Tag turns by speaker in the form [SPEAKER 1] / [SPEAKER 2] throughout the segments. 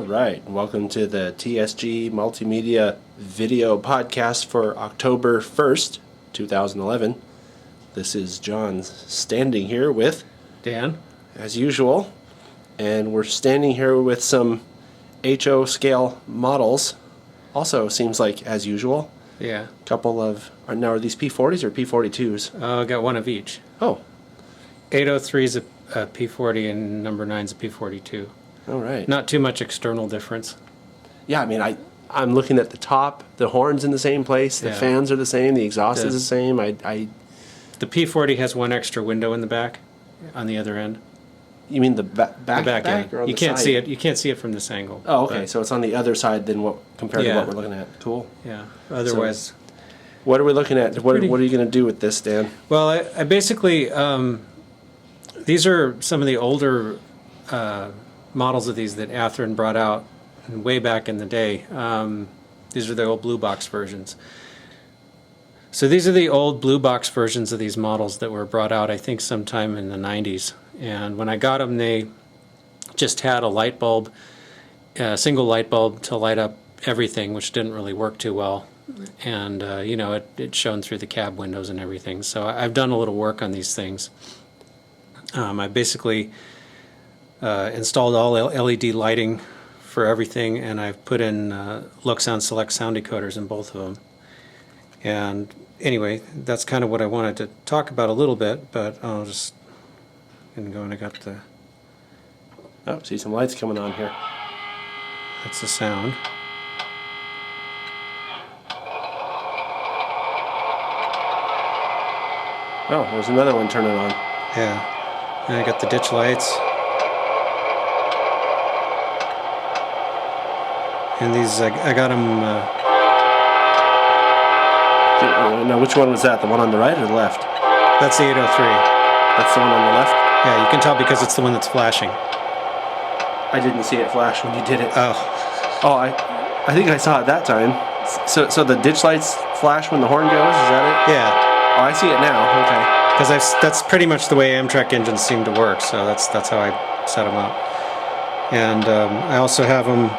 [SPEAKER 1] right, welcome to the TSG Multimedia Video Podcast for October 1st, 2011. This is John standing here with
[SPEAKER 2] Dan,
[SPEAKER 1] as usual, and we're standing here with some HO scale models. Also seems like as usual.
[SPEAKER 2] Yeah.
[SPEAKER 1] Couple of, now are these P40s or P42s?
[SPEAKER 2] I got one of each.
[SPEAKER 1] Oh.
[SPEAKER 2] 803 is a P40 and number 9 is a P42.
[SPEAKER 1] All right.
[SPEAKER 2] Not too much external difference.
[SPEAKER 1] Yeah, I mean, I'm looking at the top, the horn's in the same place, the fans are the same, the exhaust is the same.
[SPEAKER 2] The P40 has one extra window in the back on the other end.
[SPEAKER 1] You mean the back
[SPEAKER 2] end.
[SPEAKER 1] or on
[SPEAKER 2] you
[SPEAKER 1] the
[SPEAKER 2] can't
[SPEAKER 1] side?
[SPEAKER 2] see it. You can't see it from this angle.
[SPEAKER 1] Oh, okay. So it's on the other side than compared to what we're looking at. Cool.
[SPEAKER 2] Yeah. Otherwise,
[SPEAKER 1] so, what are we looking at? What are you going to do with this, Dan?
[SPEAKER 2] Well, I basically these are some of the older models of these that Athearn brought out way back in the day. These are the old blue box versions. So these are the old blue box versions of these models that were brought out, I think, sometime in the 90s. And when I got them, they just had a light bulb, a single light bulb to light up everything, which didn't really work too well. And, it shone through the cab windows and everything. So I've done a little work on these things. I basically installed all LED lighting for everything, and I've put in Loksound Select sound decoders in both of them. And anyway, that's kind of what I wanted to talk about a little bit, but I'll just go and I got the...
[SPEAKER 1] Oh, see some lights coming on here.
[SPEAKER 2] That's the sound.
[SPEAKER 1] Oh, there's another one turning on.
[SPEAKER 2] Yeah. And I got the ditch lights. And these, I got them...
[SPEAKER 1] Now, which one was that? The one on the right or the left?
[SPEAKER 2] That's the 803.
[SPEAKER 1] That's the one on the left?
[SPEAKER 2] Yeah, you can tell because it's the one that's flashing.
[SPEAKER 1] I didn't see it flash when you did it.
[SPEAKER 2] Oh.
[SPEAKER 1] Oh, I think I saw it that time. So the ditch lights flash when the horn goes? Is that it?
[SPEAKER 2] Yeah.
[SPEAKER 1] Oh, I see it now. Okay.
[SPEAKER 2] Because that's pretty much the way Amtrak engines seem to work, so that's how I set them up. And I also have them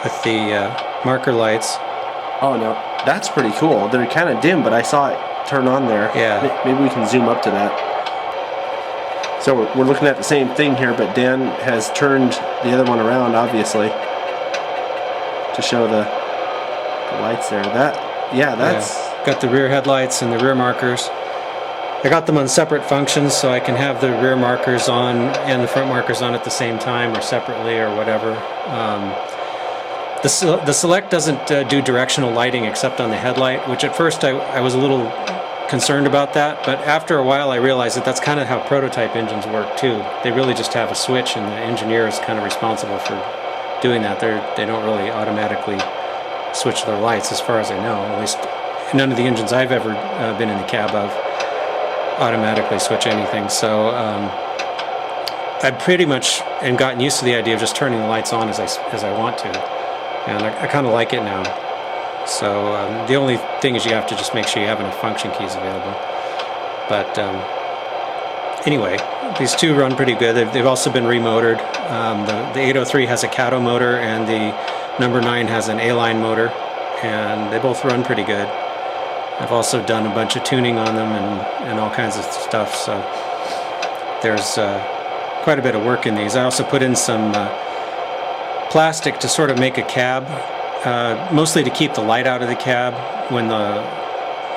[SPEAKER 2] with the marker lights.
[SPEAKER 1] Oh, no, that's pretty cool. They're kind of dim, but I saw it turn on there.
[SPEAKER 2] Yeah.
[SPEAKER 1] Maybe we can zoom up to that. So we're looking at the same thing here, but Dan has turned the other one around, obviously, to show the lights there. That's...
[SPEAKER 2] Got the rear headlights and the rear markers. I got them on separate functions, so I can have the rear markers on and the front markers on at the same time, or separately, or whatever. The Select doesn't do directional lighting except on the headlight, which at first I was a little concerned about that, but after a while I realized that that's kind of how prototype engines work too. They really just have a switch, and the engineer is kind of responsible for doing that. They don't really automatically switch their lights, as far as I know. At least none of the engines I've ever been in the cab of automatically switch anything. So I pretty much am gotten used to the idea of just turning the lights on as I want to, and I kind of like it now. So the only thing is you have to just make sure you have enough function keys available. But anyway, these two run pretty good. They've also been remotored. The 803 has a Cato motor, and the number 9 has an A-line motor, and they both run pretty good. I've also done a bunch of tuning on them and all kinds of stuff, so there's quite a bit of work in these. I also put in some plastic to sort of make a cab, mostly to keep the light out of the cab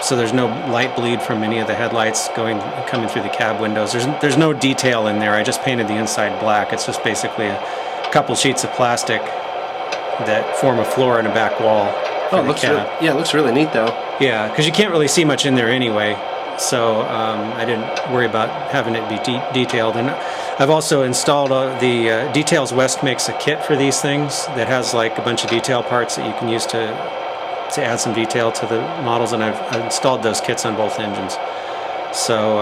[SPEAKER 2] so there's no light bleed from any of the headlights coming through the cab windows. There's no detail in there. I just painted the inside black. It's just basically a couple sheets of plastic that form a floor and a back wall.
[SPEAKER 1] Oh, it looks really neat though.
[SPEAKER 2] Yeah, because you can't really see much in there anyway, so I didn't worry about having it be detailed. And I've also installed the Details West makes a kit for these things that has like a bunch of detail parts that you can use to add some detail to the models, and I've installed those kits on both engines. So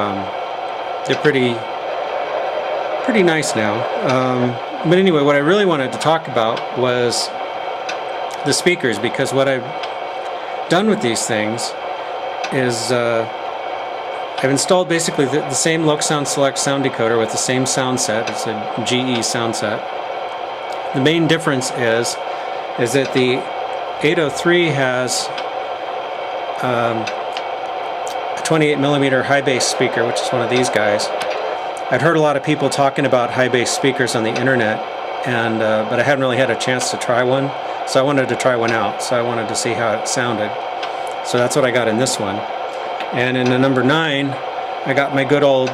[SPEAKER 2] they're pretty nice now. But anyway, what I really wanted to talk about was the speakers, because what I've done with these things is I've installed basically the same Loksound Select sound decoder with the same sound set. It's a GE sound set, the main difference is that the 803 has a 28 millimeter high bass speaker, which is one of these guys. I'd heard a lot of people talking about high bass speakers on the internet, and but I hadn't really had a chance to try one, so I wanted to try one out. So I wanted to see how it sounded. So that's what I got in this one. And in the number 9, I got my good old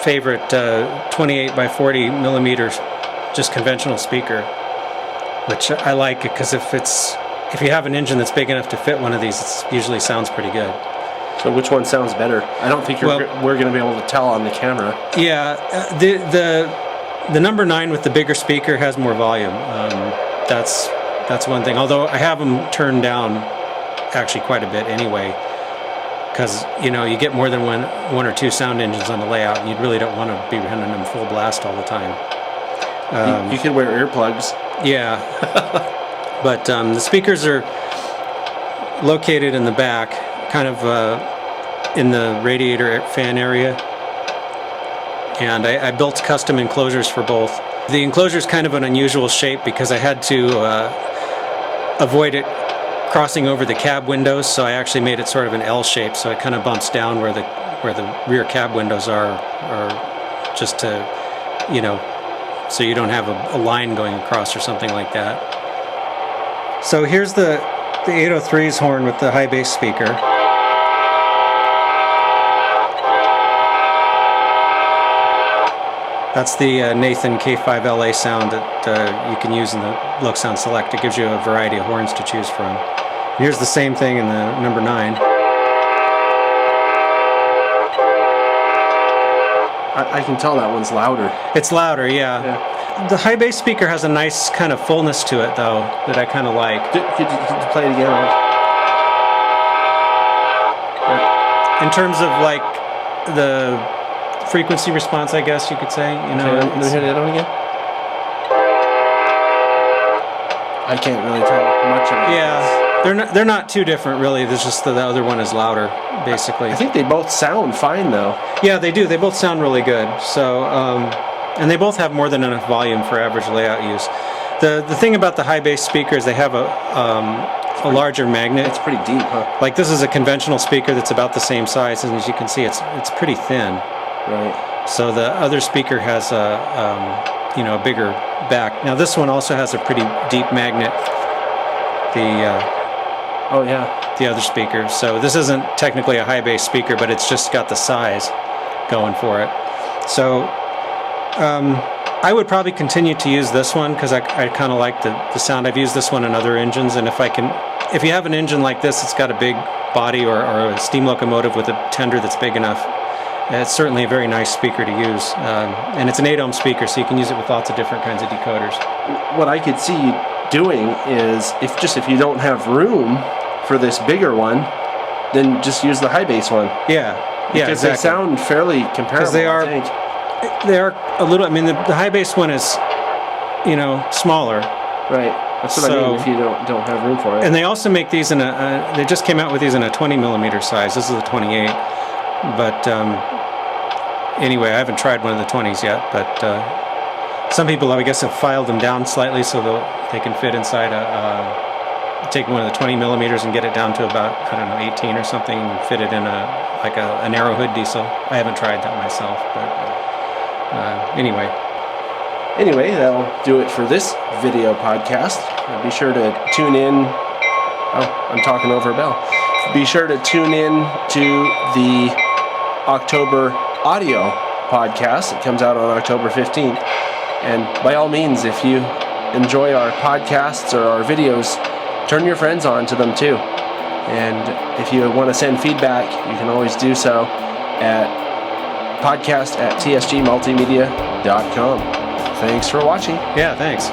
[SPEAKER 2] favorite 28 by 40 millimeters, just conventional speaker, which I like because if you have an engine that's big enough to fit one of these, it usually sounds pretty good.
[SPEAKER 1] So which one sounds better? I don't think we're going to be able to tell on the camera.
[SPEAKER 2] Yeah, the number 9 with the bigger speaker has more volume. That's one thing. Although I have them turned down actually quite a bit anyway, because you get more than one or two sound engines on the layout, and you really don't want to be running them full blast all the time.
[SPEAKER 1] You could wear earplugs.
[SPEAKER 2] Yeah, but the speakers are located in the back, kind of in the radiator fan area, and I built custom enclosures for both. The enclosure is kind of an unusual shape because I had to avoid it crossing over the cab windows, so I actually made it sort of an L shape, so it kind of bumps down where the rear cab windows are just to, so you don't have a line going across or something like that. So here's the 803's horn with the high bass speaker. That's the Nathan K5LA sound that you can use in the Loksound Select. It gives you a variety of horns to choose from. Here's the same thing in the number 9.
[SPEAKER 1] I can tell that one's louder.
[SPEAKER 2] It's louder, yeah. The high bass speaker has a nice kind of fullness to it, though, that I kind of like.
[SPEAKER 1] Could you play it again?
[SPEAKER 2] In terms of like the frequency response, I guess you could say.
[SPEAKER 1] Let me hear the other one again. I can't really tell much of it.
[SPEAKER 2] Yeah, they're not too different really. There's just the other one is louder, basically.
[SPEAKER 1] I think they both sound fine though.
[SPEAKER 2] Yeah, they do. They both sound really good. So, and they both have more than enough volume for average layout use. The thing about the high bass speakers, they have a larger magnet.
[SPEAKER 1] It's pretty deep, huh?
[SPEAKER 2] Like this is a conventional speaker that's about the same size, and as you can see, it's pretty thin.
[SPEAKER 1] Right.
[SPEAKER 2] So the other speaker has a bigger back. Now this one also has a pretty deep magnet. The other speaker. So this isn't technically a high bass speaker, but it's just got the size going for it. So I would probably continue to use this one because I kind of like the sound. I've used this one in other engines, and if you have an engine like this, it's got a big body or a steam locomotive with a tender that's big enough. It's certainly a very nice speaker to use, and it's an 8-ohm speaker, so you can use it with lots of different kinds of decoders.
[SPEAKER 1] What I could see you doing is, if you don't have room for this bigger one, then just use the high bass one.
[SPEAKER 2] Yeah,
[SPEAKER 1] because
[SPEAKER 2] exactly.
[SPEAKER 1] They sound fairly comparable.
[SPEAKER 2] Because they are a little. I mean, the high bass one is, smaller.
[SPEAKER 1] Right. That's what I mean. If you don't have room for it.
[SPEAKER 2] And they also make these in they just came out with these in a 20 millimeter size. This is a 28, but. Anyway, I haven't tried one of the 20s yet, but some people, I guess, have filed them down slightly so they can fit inside take one of the 20 millimeters and get it down to about, 18 or something, and fit it in a narrow hood diesel. I haven't tried that myself, but anyway.
[SPEAKER 1] Anyway, that'll do it for this video podcast. Be sure to tune in. Oh, I'm talking over a bell. Be sure to tune in to the October audio podcast. It comes out on October 15th. And by all means, if you enjoy our podcasts or our videos, turn your friends on to them too. And if you want to send feedback, you can always do so at podcast@tsgmultimedia.com. Thanks for watching.
[SPEAKER 2] Yeah, thanks.